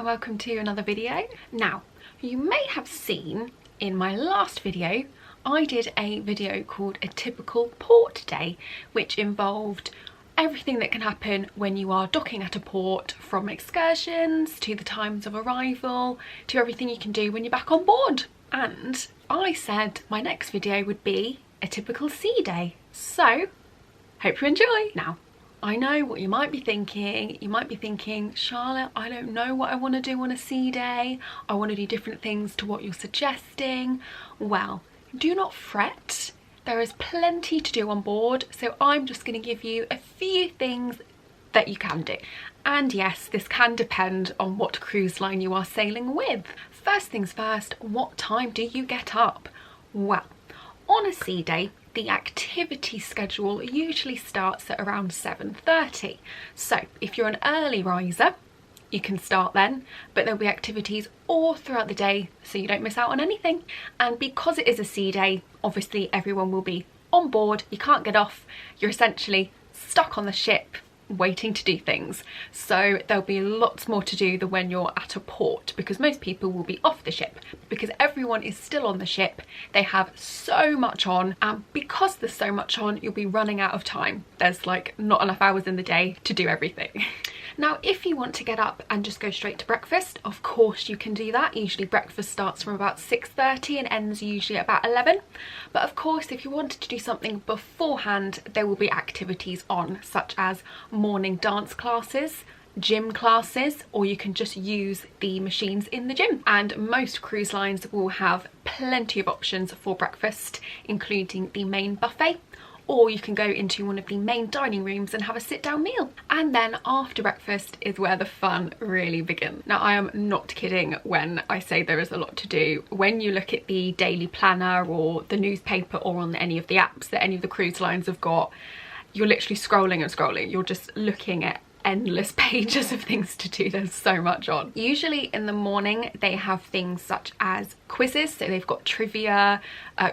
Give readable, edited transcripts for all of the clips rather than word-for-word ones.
welcome to another video. Now, you may have seen in my last video, I did a video called A Typical Port Day, which involved everything that can happen when you are docking at a port, from excursions to the times of arrival to everything you can do when you're back on board. And I said my next video would be a typical sea day. So, hope you enjoy. Now, I know what you might be thinking. You might be thinking, Charlotte, I don't know what I want to do on a sea day. I want to do different things to what you're suggesting. Well, do not fret. There is plenty to do on board, so I'm just going to give you a few things that you can do. And yes, this can depend on what cruise line you are sailing with. First things first, what time do you get up? Well, on a sea day, the activity schedule usually starts at around 7:30. So if you're an early riser, you can start then, but there'll be activities all throughout the day so you don't miss out on anything. And because it is a sea day, obviously everyone will be on board. You can't get off. You're essentially stuck on the ship waiting to do things. So there'll be lots more to do than when you're at a port, because most people will be off the ship. Because everyone is still on the ship, they have so much on, and because there's so much on, you'll be running out of time. There's like not enough hours in the day to do everything. Now, if you want to get up and just go straight to breakfast, of course you can do that. Usually breakfast starts from about 6:30 and ends usually at about 11. But of course, if you wanted to do something beforehand, there will be activities on, such as morning dance classes, gym classes, or you can just use the machines in the gym. And most cruise lines will have plenty of options for breakfast, including the main buffet, or you can go into one of the main dining rooms and have a sit-down meal. And then after breakfast is where the fun really begins. Now, I am not kidding when I say there is a lot to do. When you look at the daily planner or the newspaper or on any of the apps that any of the cruise lines have got, you're literally scrolling and scrolling. You're just looking at endless pages of things to do. There's so much on. Usually in the morning they have things such as quizzes, so they've got trivia,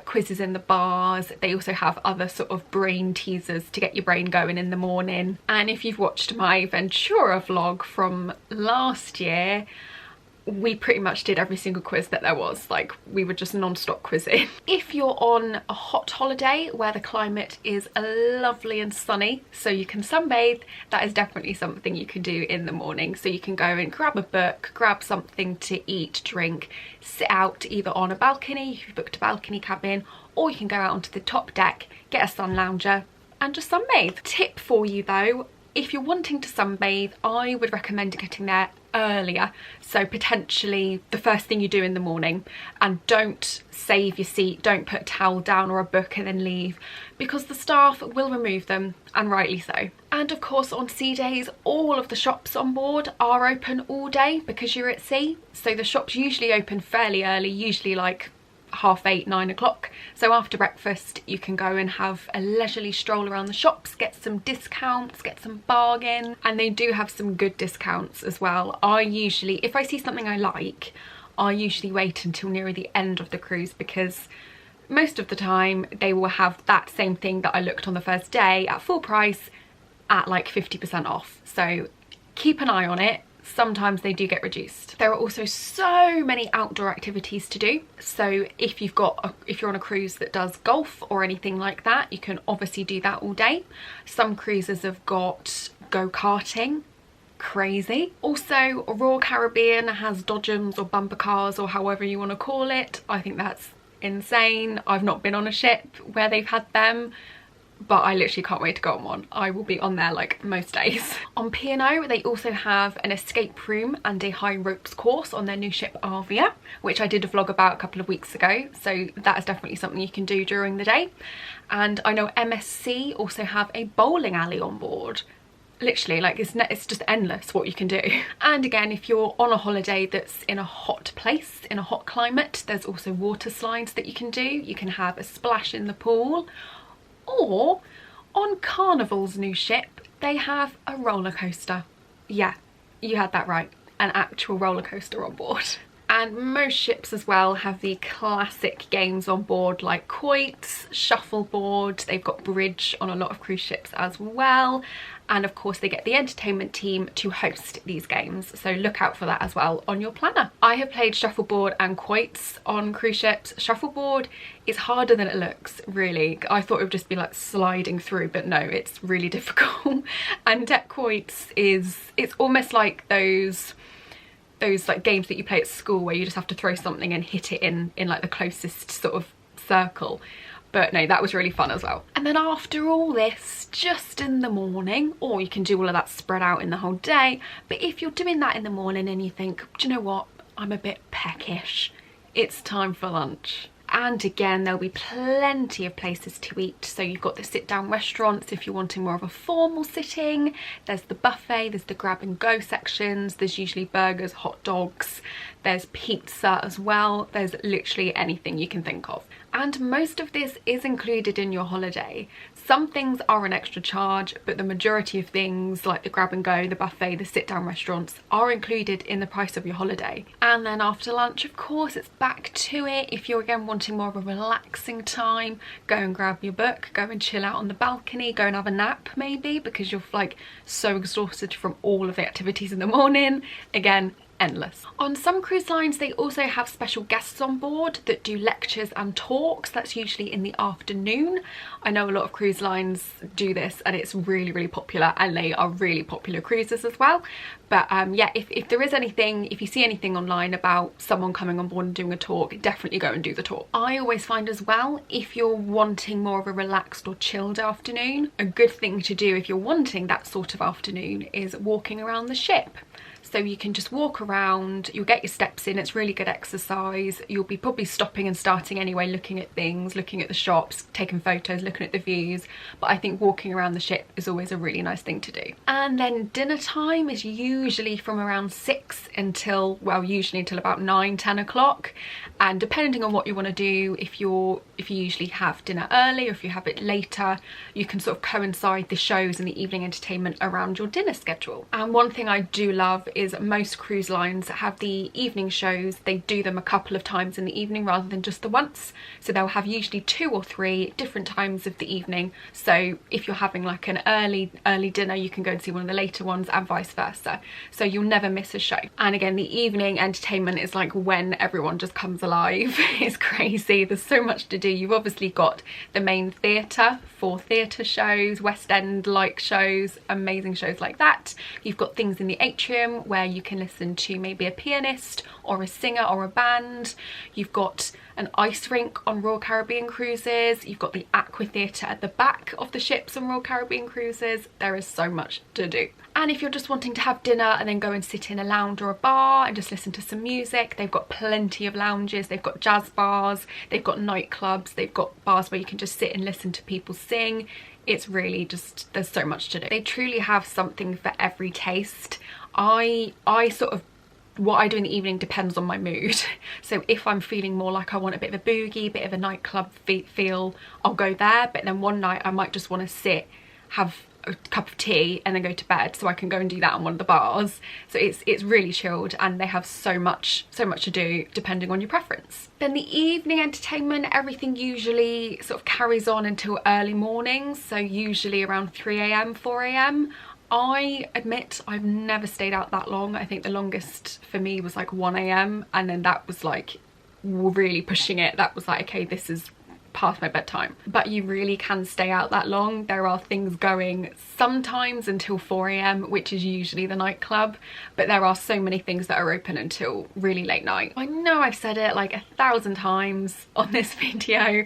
quizzes in the bars. They also have other sort of brain teasers to get your brain going in the morning. And if you've watched my Ventura vlog from last year, we pretty much did every single quiz that there was. Like, we were just non-stop quizzing. If you're on a hot holiday where the climate is lovely and sunny so you can sunbathe, that is definitely something you can do in the morning. So you can go and grab a book, grab something to eat, drink, sit out either on a balcony if you've booked a balcony cabin, or you can go out onto the top deck, get a sun lounger and just sunbathe. Tip for you though, if you're wanting to sunbathe, I would recommend getting there earlier, so potentially the first thing you do in the morning. And don't save your seat, don't put a towel down or a book and then leave, because the staff will remove them, and rightly so. And of course on sea days, all of the shops on board are open all day because you're at sea, so the shops usually open fairly early, usually like 8:30, 9 o'clock. So after breakfast you can go and have a leisurely stroll around the shops, get some discounts, get some bargain, and they do have some good discounts as well. I usually, if I see something I like, I usually wait until nearer the end of the cruise, because most of the time they will have that same thing that I looked on the first day at full price at like 50% off. So keep an eye on it. Sometimes they do get reduced. There are also so many outdoor activities to do. So if you're on a cruise that does golf or anything like that, you can obviously do that all day. Some cruises have got go-karting. Crazy. Also, Royal Caribbean has dodgems or bumper cars, or however you want to call it. I think that's insane. I've not been on a ship where they've had them, but I literally can't wait to go on one. I will be on there like most days. On P&O, they also have an escape room and a high ropes course on their new ship Avia, which I did a vlog about a couple of weeks ago. So that is definitely something you can do during the day. And I know MSC also have a bowling alley on board. Literally, like, it's just endless what you can do. And again, if you're on a holiday that's in a hot place, in a hot climate, there's also water slides that you can do. You can have a splash in the pool. Or on Carnival's new ship, they have a roller coaster. Yeah, you had that right, an actual roller coaster on board. And most ships as well have the classic games on board, like quoits, shuffleboard, they've got bridge on a lot of cruise ships as well, and of course they get the entertainment team to host these games, so look out for that as well on your planner. I have played shuffleboard and quoits on cruise ships. Shuffleboard is harder than it looks, really. I thought it would just be like sliding through, but no, it's really difficult. And deck quoits it's almost like those like games that you play at school where you just have to throw something and hit it in like the closest sort of circle. But no, that was really fun as well. And then after all this, just in the morning, or you can do all of that spread out in the whole day, but if you're doing that in the morning and you think, do you know what, I'm a bit peckish, it's time for lunch. And again, there'll be plenty of places to eat. So you've got the sit down restaurants if you're wanting more of a formal sitting. There's the buffet, there's the grab and go sections. There's usually burgers, hot dogs. There's pizza as well. There's literally anything you can think of. And most of this is included in your holiday. Some things are an extra charge, but the majority of things like the grab and go, the buffet, the sit down restaurants are included in the price of your holiday. And then after lunch, of course, it's back to it. If you're again wanting more of a relaxing time, go and grab your book, go and chill out on the balcony, go and have a nap maybe, because you're like so exhausted from all of the activities in the morning. Again, endless. On some cruise lines they also have special guests on board that do lectures and talks. That's usually in the afternoon. I know a lot of cruise lines do this and it's really, really popular, and they are really popular cruises as well. But yeah, if there is anything, if you see anything online about someone coming on board and doing a talk, definitely go and do the talk. I always find as well, if you're wanting more of a relaxed or chilled afternoon, a good thing to do if you're wanting that sort of afternoon is walking around the ship. So you can just walk around, you'll get your steps in, it's really good exercise. You'll be probably stopping and starting anyway, looking at things, looking at the shops, taking photos, looking at the views. But I think walking around the ship is always a really nice thing to do. And then dinner time is usually from around 6 until, well, usually until about 9, 10 o'clock. And depending on what you want to do, if you usually have dinner early or if you have it later, you can sort of coincide the shows and the evening entertainment around your dinner schedule. And one thing I do love is most cruise lines have the evening shows. They do them a couple of times in the evening rather than just the once. So they'll have usually 2 or 3 different times of the evening. So if you're having like an early dinner, you can go and see one of the later ones and vice versa. So you'll never miss a show. And again, the evening entertainment is like when everyone just comes alive. It's crazy. There's so much to do. You've obviously got the main theatre for theatre shows, West End like shows, amazing shows like that. You've got things in the atrium where you can listen to maybe a pianist or a singer or a band. You've got an ice rink on Royal Caribbean cruises. You've got the aqua theatre at the back of the ships on Royal Caribbean cruises. There is so much to do. And if you're just wanting to have dinner and then go and sit in a lounge or a bar and just listen to some music, they've got plenty of lounges. They've got jazz bars, they've got nightclubs, they've got bars where you can just sit and listen to people sing. It's really just, there's so much to do. They truly have something for every taste. I sort of, what I do in the evening depends on my mood. So if I'm feeling more like I want a bit of a boogie, a bit of a nightclub feel, I'll go there. But then one night I might just want to sit, have a cup of tea and then go to bed, so I can go and do that on one of the bars. So it's really chilled, and they have so much to do depending on your preference. Then the evening entertainment, everything usually sort of carries on until early mornings, so usually around 3 AM, 4 AM. I admit I've never stayed out that long. I think the longest for me was like 1 AM, and then that was like really pushing it. That was like, okay, this is past my bedtime. But you really can stay out that long. There are things going sometimes until 4 AM, which is usually the nightclub, but there are so many things that are open until really late night. I know I've said it like 1,000 times on this video,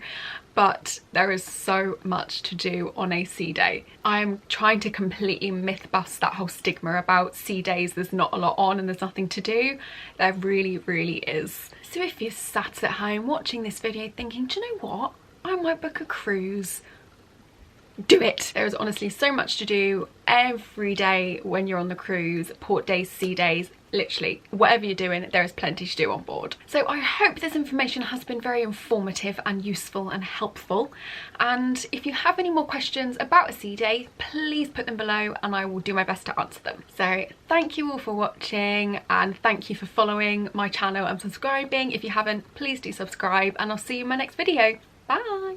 but there is so much to do on a sea day. I am trying to completely myth bust that whole stigma about sea days. There's not a lot on and there's nothing to do. There really, really is. So if you're sat at home watching this video thinking, do you know what? I might book a cruise. Do it. There is honestly so much to do every day when you're on the cruise. Port days, sea days, literally whatever you're doing, there is plenty to do on board. So I hope this information has been very informative and useful and helpful. And if you have any more questions about a sea day, please put them below and I will do my best to answer them. So thank you all for watching, and thank you for following my channel and subscribing. If you haven't, please do subscribe, and I'll see you in my next video. Bye.